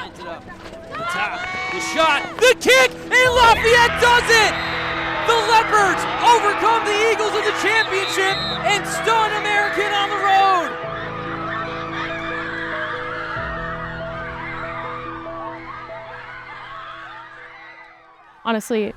Lines it up. The top, the shot, the kick, and Lafayette does it! The Leopards overcome the Eagles in the championship and stun American on the road! Honestly,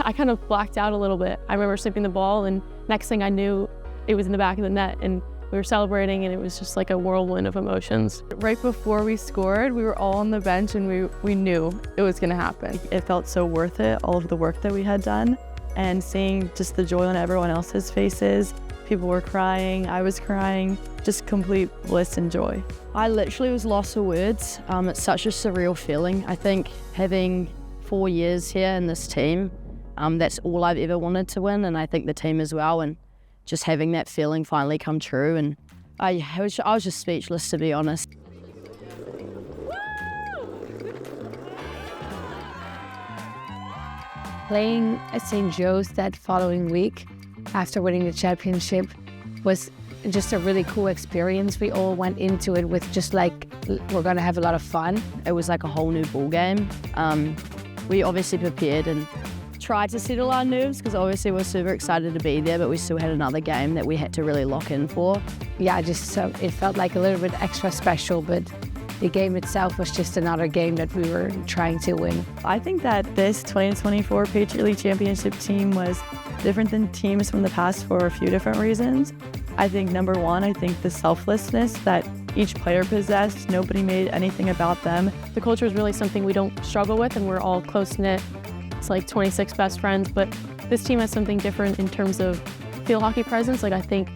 I kind of blacked out a little bit. I remember snipping the ball, and next thing I knew, it was in the back of the net, and we were celebrating, and it was just like a whirlwind of emotions. Right before we scored, we were all on the bench, and we knew it was gonna happen. It felt so worth it, all of the work that we had done, and seeing just the joy on everyone else's faces. People were crying, I was crying, just complete bliss and joy. I literally was lost for words. It's such a surreal feeling. I think having 4 years here in this team, that's all I've ever wanted to win, and I think the team as well, and just having that feeling finally come true, and I was just speechless, to be honest. Playing at St. Joe's that following week after winning the championship was just a really cool experience. We all went into it with just like, we're gonna have a lot of fun. It was like a whole new ball game. We obviously prepared and tried to settle our nerves because obviously we're super excited to be there, but we still had another game that we had to really lock in for. Yeah, it felt like a little bit extra special, but the game itself was just another game that we were trying to win. I think that this 2024 Patriot League Championship team was different than teams from the past for a few different reasons. I think number one, I think the selflessness that each player possessed. Nobody made anything about them. The culture is really something we don't struggle with, and we're all close-knit. It's like 26 best friends, but this team has something different in terms of field hockey presence. Like, I think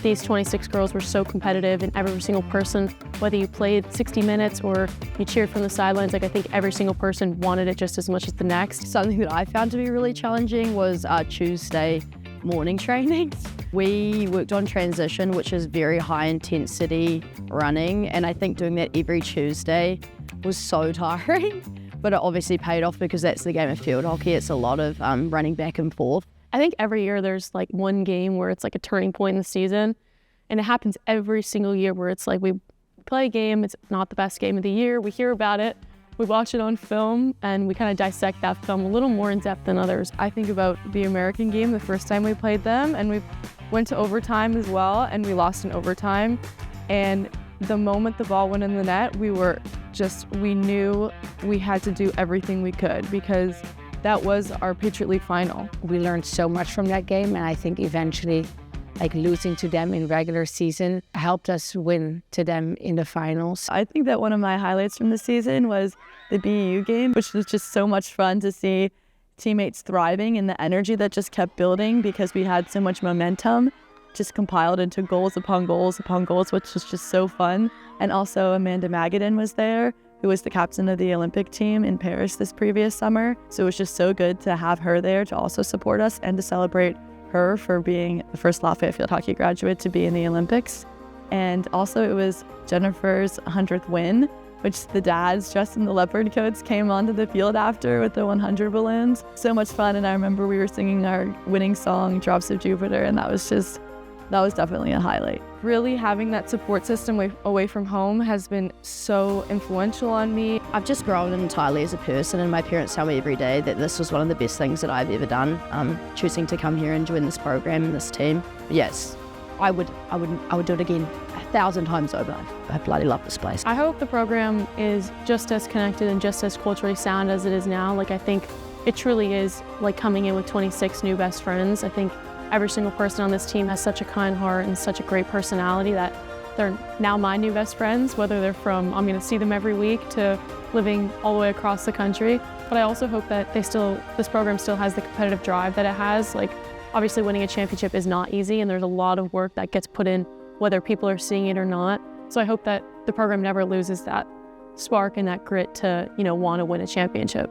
these 26 girls were so competitive, and every single person, whether you played 60 minutes or you cheered from the sidelines, like I think every single person wanted it just as much as the next. Something that I found to be really challenging was our Tuesday morning trainings. We worked on transition, which is very high intensity running, and I think doing that every Tuesday was so tiring, but it obviously paid off because that's the game of field hockey. It's a lot of running back and forth. I think every year there's like one game where it's like a turning point in the season, and it happens every single year where it's like we play a game, it's not the best game of the year, we hear about it, we watch it on film, and we kind of dissect that film a little more in depth than others. I think about the American game, the first time we played them, and we went to overtime as well, and we lost in overtime. And the moment the ball went in the net, we knew we had to do everything we could because that was our Patriot League final. We learned so much from that game, and I think eventually, like losing to them in regular season helped us win to them in the finals. I think that one of my highlights from the season was the BU game, which was just so much fun to see teammates thriving and the energy that just kept building because we had so much momentum just compiled into goals upon goals upon goals, which was just so fun. And also Amanda Magadan was there, who was the captain of the Olympic team in Paris this previous summer. So it was just so good to have her there to also support us and to celebrate her for being the first Lafayette field hockey graduate to be in the Olympics. And also it was Jennifer's 100th win, which the dads dressed in the leopard coats came onto the field after with the 100 balloons. So much fun, and I remember we were singing our winning song, Drops of Jupiter, and that was definitely a highlight. Really having that support system away from home has been so influential on me. I've just grown entirely as a person, and my parents tell me every day that this was one of the best things that I've ever done, choosing to come here and join this program and this team. But yes, I would do it again 1,000 times over. I bloody love this place. I hope the program is just as connected and just as culturally sound as it is now. Like, I think it truly is like coming in with 26 new best friends. I think every single person on this team has such a kind heart and such a great personality that they're now my new best friends, whether they're from, I'm gonna see them every week, to living all the way across the country. But I also hope that this program still has the competitive drive that it has. Like, obviously winning a championship is not easy, and there's a lot of work that gets put in whether people are seeing it or not. So I hope that the program never loses that spark and that grit to, want to win a championship.